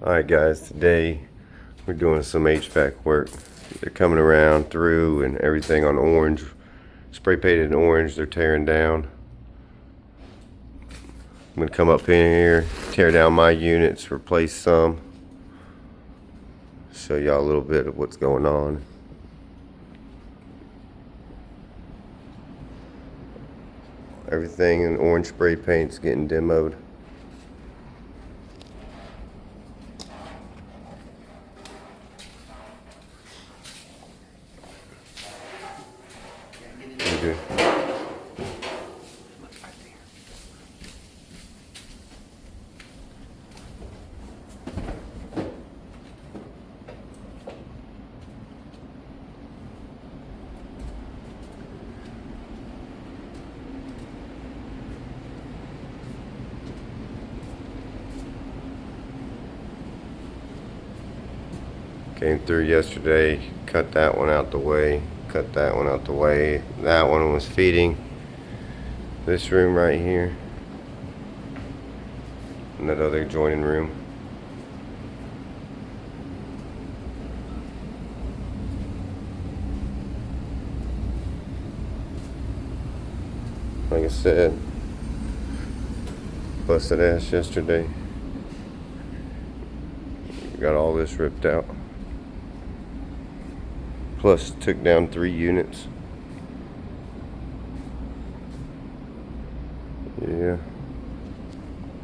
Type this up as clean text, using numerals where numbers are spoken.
Alright guys, today we're doing some HVAC work. They're coming around through and everything on orange, spray painted orange, they're tearing down. I'm going to come up in here, tear down my units, replace some. Show y'all a little bit of what's going on. Everything in orange spray paint's getting demoed. Okay. Came through yesterday, cut that one out the way, cut that one out the way. That one was feeding this room right here, and that other adjoining room. Like I said, busted ass yesterday. Got all this ripped out. Plus took down 3 units. Yeah.